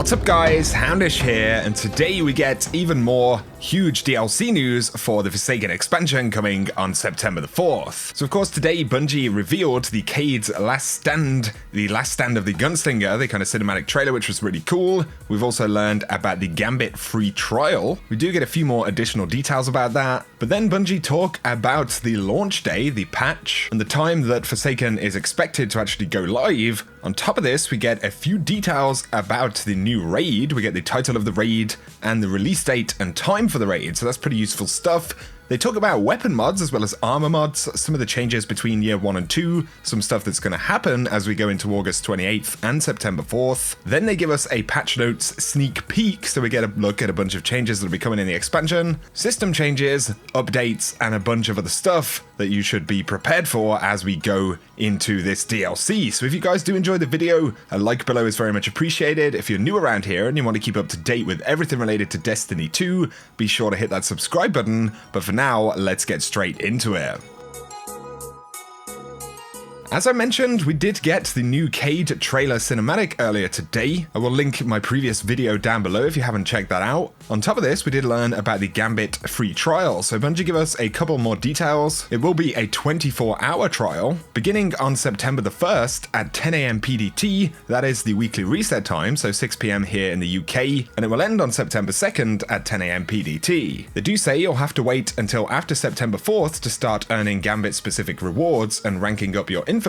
What's up guys, Houndish here, and today we get even more huge DLC news for the Forsaken expansion coming on September the 4th. So of course today Bungie revealed the Cade's last stand of the Gunslinger, the kind of cinematic trailer, which was really cool. We've also learned about the Gambit free trial. We do get a few more additional details about that, but then Bungie talk about the launch day, the patch, and the time that Forsaken is expected to actually go live. On top of this, we get a few details about the new raid. We get the title of the raid and the release date and time for the raid, so that's pretty useful stuff. They talk about weapon mods as well as armor mods, some of the changes between year 1 and 2, some stuff that's going to happen as we go into August 28th and September 4th. Then they give us a patch notes sneak peek, so we get a look at a bunch of changes that will be coming in the expansion, system changes, updates, and a bunch of other stuff that you should be prepared for as we go into this DLC. So if you guys do enjoy the video, a like below is very much appreciated. If you're new around here and you want to keep up to date with everything related to Destiny 2, be sure to hit that subscribe button. But for now, let's get straight into it. As I mentioned, we did get the new Cade trailer cinematic earlier today. I will link my previous video down below if you haven't checked that out. On top of this, we did learn about the Gambit free trial, so Bungie give us a couple more details. It will be a 24-hour trial, beginning on September the 1st at 10 AM PDT, that is the weekly reset time, so 6 PM here in the UK, and it will end on September 2nd at 10 AM PDT. They do say you'll have to wait until after September 4th to start earning Gambit-specific rewards and ranking up your infamy,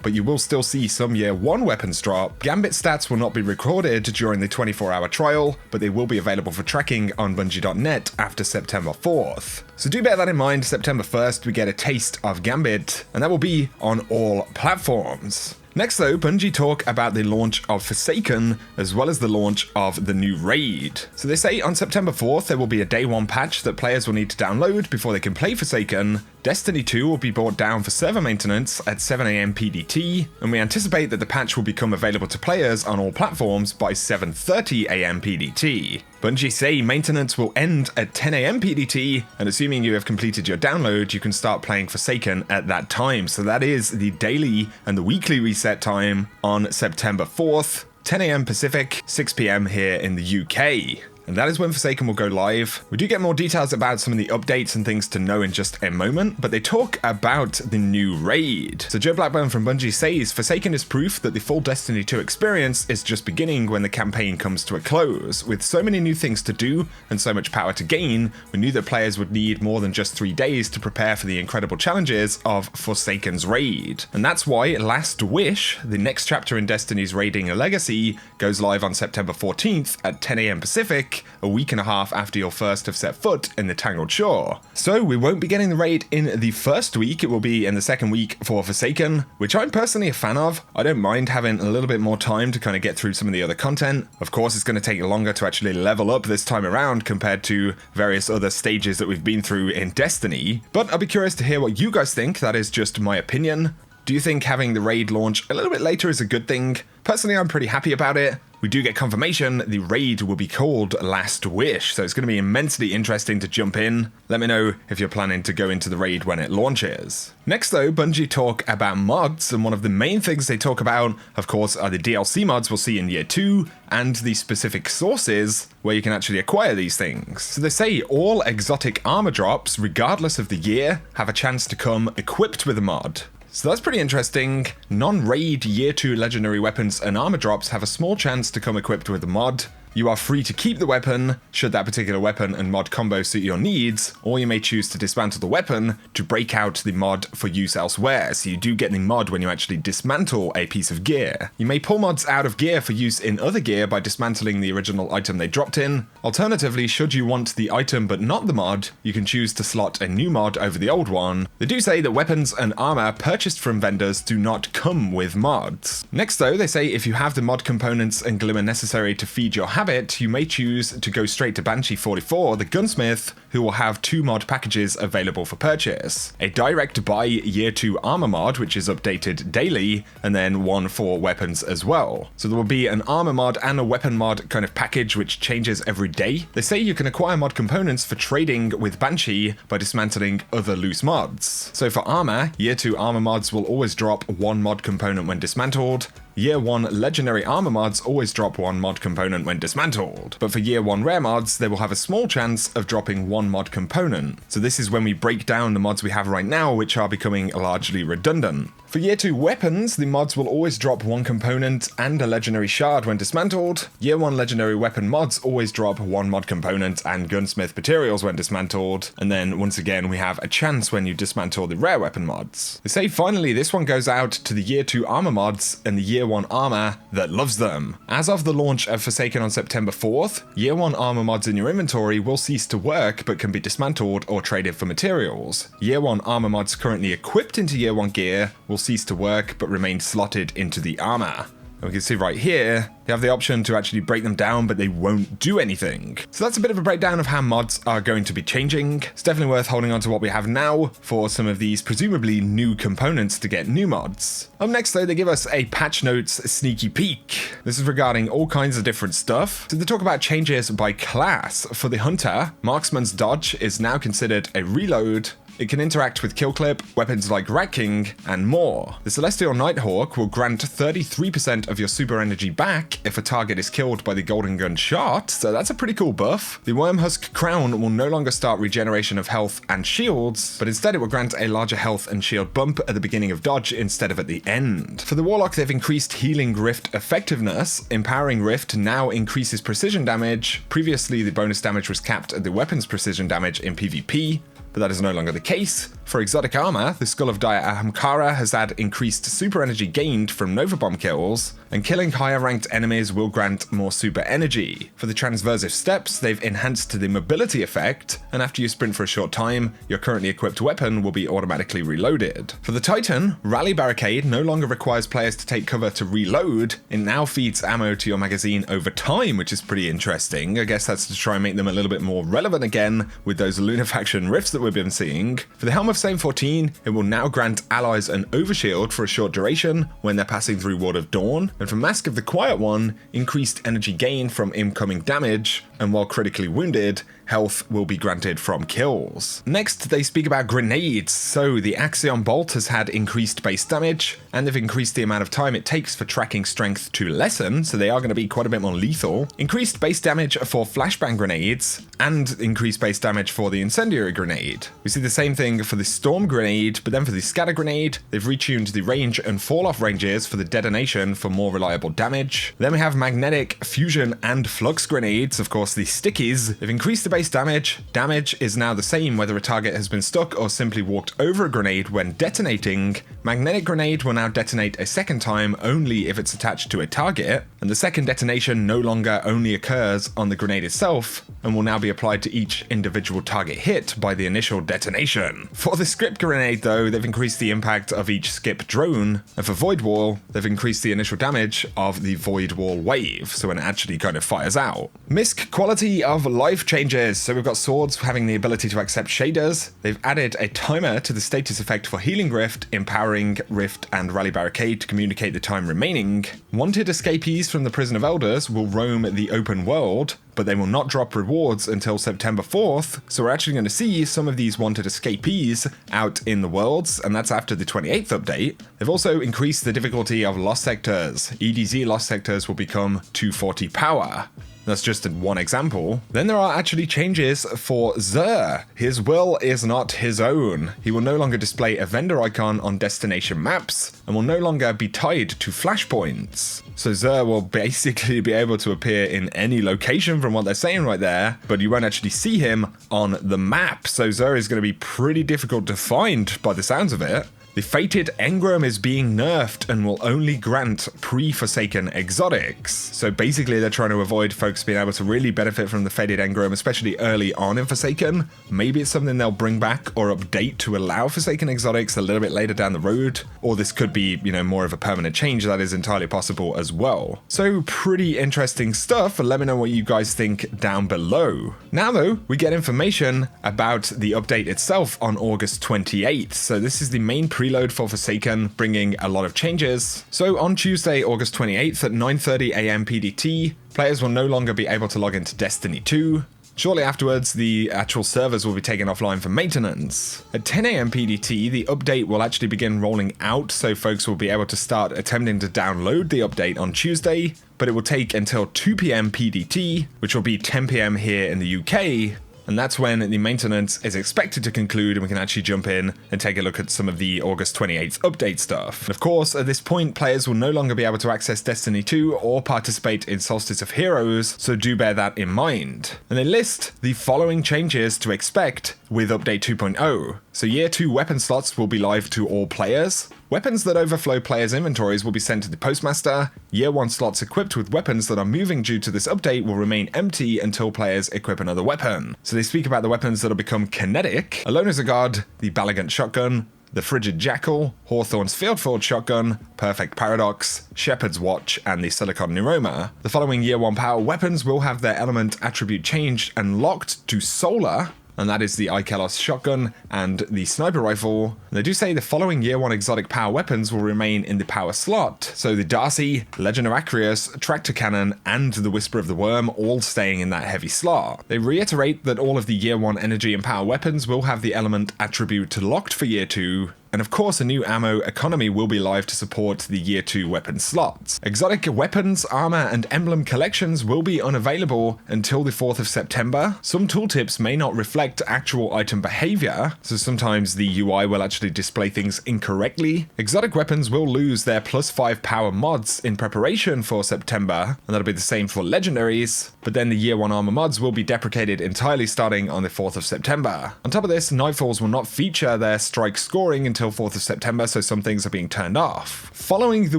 but you will still see some year 1 weapons drop. Gambit stats will not be recorded during the 24-hour trial, but they will be available for tracking on Bungie.net after September 4th. So do bear that in mind. September 1st we get a taste of Gambit, and that will be on all platforms. Next though, Bungie talk about the launch of Forsaken, as well as the launch of the new raid. So they say on September 4th there will be a day 1 patch that players will need to download before they can play Forsaken. Destiny 2 will be brought down for server maintenance at 7 AM PDT, and we anticipate that the patch will become available to players on all platforms by 7:30 AM PDT. Bungie say maintenance will end at 10 AM PDT, and assuming you have completed your download, you can start playing Forsaken at that time. So that is the daily and the weekly reset time on September 4th, 10 AM Pacific, 6 PM here in the UK. And that is when Forsaken will go live. We do get more details about some of the updates and things to know in just a moment, but they talk about the new raid. So Joe Blackburn from Bungie says, Forsaken is proof that the full Destiny 2 experience is just beginning when the campaign comes to a close. With so many new things to do and so much power to gain, we knew that players would need more than just 3 days to prepare for the incredible challenges of Forsaken's raid. And that's why Last Wish, the next chapter in Destiny's raiding legacy, goes live on September 14th at 10 AM Pacific, a week and a half after you'll first have set foot in the Tangled Shore. So we won't be getting the raid in the first week, it will be in the second week for Forsaken, which I'm personally a fan of. I don't mind having a little bit more time to kind of get through some of the other content. Of course, it's going to take longer to actually level up this time around compared to various other stages that we've been through in Destiny, but I'll be curious to hear what you guys think. That is just my opinion. Do you think having the raid launch a little bit later is a good thing? Personally, I'm pretty happy about it. We do get confirmation the raid will be called Last Wish, so it's going to be immensely interesting to jump in. Let me know if you're planning to go into the raid when it launches. Next though, Bungie talk about mods, and one of the main things they talk about, of course, are the DLC mods we'll see in year 2, and the specific sources where you can actually acquire these things. So they say all exotic armor drops, regardless of the year, have a chance to come equipped with a mod. So that's pretty interesting. Non-raid year 2 legendary weapons and armor drops have a small chance to come equipped with a mod. You are free to keep the weapon, should that particular weapon and mod combo suit your needs, or you may choose to dismantle the weapon to break out the mod for use elsewhere, so you do get the mod when you actually dismantle a piece of gear. You may pull mods out of gear for use in other gear by dismantling the original item they dropped in. Alternatively, should you want the item but not the mod, you can choose to slot a new mod over the old one. They do say that weapons and armor purchased from vendors do not come with mods. Next though, they say if you have the mod components and glimmer necessary to feed your habit, you may choose to go straight to Banshee 44, the gunsmith, who will have 2 mod packages available for purchase. A direct buy year 2 armor mod, which is updated daily, and then one for weapons as well. So there will be an armor mod and a weapon mod kind of package which changes every day. They say you can acquire mod components for trading with Banshee by dismantling other loose mods. So for armor, year 2 armor mods will always drop 1 mod component when dismantled. Year 1 legendary armor mods always drop 1 mod component when dismantled, but for Year 1 rare mods, they will have a small chance of dropping 1 mod component. So this is when we break down the mods we have right now, which are becoming largely redundant. For Year 2 weapons, the mods will always drop 1 component and a legendary shard when dismantled. Year 1 legendary weapon mods always drop 1 mod component and gunsmith materials when dismantled, and then once again we have a chance when you dismantle the rare weapon mods. They say finally this one goes out to the Year 2 armor mods and the Year 1 armor that loves them. As of the launch of Forsaken on September 4th, Year 1 armor mods in your inventory will cease to work but can be dismantled or traded for materials. Year 1 armor mods currently equipped into Year 1 gear will cease to work but remain slotted into the armor. And we can see right here, you have the option to actually break them down, but they won't do anything. So that's a bit of a breakdown of how mods are going to be changing. It's definitely worth holding on to what we have now for some of these presumably new components to get new mods. Up next though, they give us a patch notes sneaky peek. This is regarding all kinds of different stuff. So they talk about changes by class. For the hunter, marksman's dodge is now considered a reload. It can interact with kill clip, weapons like Rat King, and more. The Celestial Nighthawk will grant 33% of your super energy back if a target is killed by the Golden Gun shot, so that's a pretty cool buff. The Wormhusk Crown will no longer start regeneration of health and shields, but instead it will grant a larger health and shield bump at the beginning of dodge instead of at the end. For the Warlock, they've increased Healing Rift effectiveness. Empowering Rift now increases precision damage. Previously, the bonus damage was capped at the weapon's precision damage in PvP, but that is no longer the case. For exotic armor, the Skull of Dire Ahamkara has had increased super energy gained from Nova Bomb kills, and killing higher ranked enemies will grant more super energy. For the transversive steps, they've enhanced the mobility effect, and after you sprint for a short time, your currently equipped weapon will be automatically reloaded. For the Titan, Rally Barricade no longer requires players to take cover to reload. It now feeds ammo to your magazine over time, which is pretty interesting. I guess that's to try and make them a little bit more relevant again with those Lunafaction rifts that we've been seeing. For the Helm of Same 14, it will now grant allies an overshield for a short duration when they're passing through Ward of Dawn, and for Mask of the Quiet One, increased energy gain from incoming damage, and while critically wounded, health will be granted from kills. Next, they speak about grenades. So the Axion Bolt has had increased base damage, and they've increased the amount of time it takes for tracking strength to lessen, so they are going to be quite a bit more lethal. Increased base damage for flashbang grenades, and increased base damage for the incendiary grenade. We see the same thing for the storm grenade, but then for the scatter grenade, they've retuned the range and fall-off ranges for the detonation for more reliable damage. Then we have magnetic, fusion, and flux grenades, of course the stickies. They've increased the base damage. Damage is now the same whether a target has been stuck or simply walked over a grenade when detonating. Magnetic grenade will now detonate a second time only if it's attached to a target, and the second detonation no longer only occurs on the grenade itself, and will now be applied to each individual target hit by the initial detonation. For the Skip grenade though, they've increased the impact of each Skip drone, and for Void Wall, they've increased the initial damage of the Void Wall wave, so when it actually kind of fires out. Misc quality of life changes. So we've got swords having the ability to accept shaders. They've added a timer to the status effect for Healing Rift, Empowering Rift, and Rally Barricade to communicate the time remaining. Wanted escapees from the Prison of Elders will roam the open world, but they will not drop rewards until September 4th, so we're actually going to see some of these wanted escapees out in the worlds, and that's after the 28th update. They've also increased the difficulty of Lost Sectors. EDZ Lost Sectors will become 240 power. That's just one example. Then there are actually changes for Xur. His will is not his own. He will no longer display a vendor icon on destination maps, and will no longer be tied to flashpoints. So Xur will basically be able to appear in any location from what they're saying right there, but you won't actually see him on the map. So Xur is going to be pretty difficult to find by the sounds of it. The Fated Engram is being nerfed and will only grant pre-Forsaken exotics. So basically they're trying to avoid folks being able to really benefit from the Fated Engram, especially early on in Forsaken. Maybe it's something they'll bring back or update to allow Forsaken exotics a little bit later down the road. Or this could be, more of a permanent change. That is entirely possible as well. So pretty interesting stuff. Let me know what you guys think down below. Now though, we get information about the update itself on August 28th. So this is the main preload for Forsaken, bringing a lot of changes. So on Tuesday, August 28th at 9:30 AM PDT, players will no longer be able to log into Destiny 2. Shortly afterwards, the actual servers will be taken offline for maintenance. At 10 AM PDT, the update will actually begin rolling out, so folks will be able to start attempting to download the update on Tuesday, but it will take until 2 PM PDT, which will be 10 PM here in the UK, and that's when the maintenance is expected to conclude and we can actually jump in and take a look at some of the August 28th update stuff. And of course, at this point, players will no longer be able to access Destiny 2 or participate in Solstice of Heroes, so do bear that in mind. And they list the following changes to expect with Update 2.0. So Year 2 weapon slots will be live to all players. Weapons that overflow players' inventories will be sent to the Postmaster. Year 1 slots equipped with weapons that are moving due to this update will remain empty until players equip another weapon. So they speak about the weapons that will become kinetic. Alone as a God, the Balagant Shotgun, the Frigid Jackal, Hawthorne's Fieldforge Shotgun, Perfect Paradox, Shepherd's Watch, and the Silicon Neuroma. The following Year 1 power weapons will have their element attribute changed and locked to Solar, and that is the Ikelos Shotgun and the Sniper Rifle. They do say the following Year 1 exotic power weapons will remain in the power slot, so the Darcy, Legend of Acreus, Tractor Cannon, and the Whisper of the Worm all staying in that heavy slot. They reiterate that all of the Year 1 energy and power weapons will have the element attribute locked for Year 2, and of course a new ammo economy will be live to support the Year 2 weapon slots. Exotic weapons, armor, and emblem collections will be unavailable until the 4th of September. Some tooltips may not reflect actual item behavior, so sometimes the UI will actually display things incorrectly. Exotic weapons will lose their +5 power mods in preparation for September, and that'll be the same for legendaries, but then the Year 1 armor mods will be deprecated entirely starting on the 4th of September. On top of this, Nightfalls will not feature their strike scoring until 4th of September, so some things are being turned off. Following the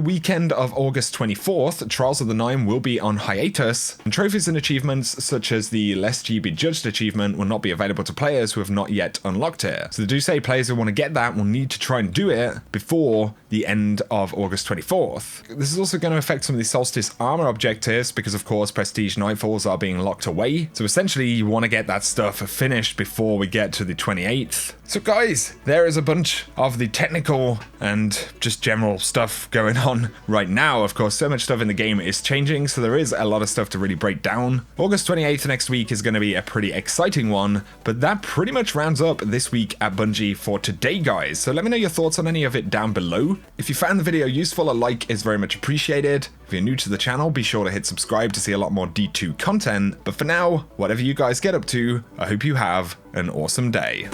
weekend of August 24th, Trials of the Nine will be on hiatus, and trophies and achievements such as the Lest Ye Be Judged achievement will not be available to players who have not yet unlocked it. So they do say players who want to get that will need to try and do it before the end of August 24th. This is also going to affect some of the Solstice armor objectives because of course Prestige Nightfalls are being locked away. So essentially you want to get that stuff finished before we get to the 28th. So guys, there is a bunch of the technical and just general stuff going on right now. Of course, so much stuff in the game is changing, so there is a lot of stuff to really break down. August 28th next week is going to be a pretty exciting one, but that pretty much rounds up this week at Bungie for today, guys. So let me know your thoughts on any of it down below. If you found the video useful, a like is very much appreciated. If you're new to the channel, be sure to hit subscribe to see a lot more D2 content. But for now, whatever you guys get up to, I hope you have an awesome day.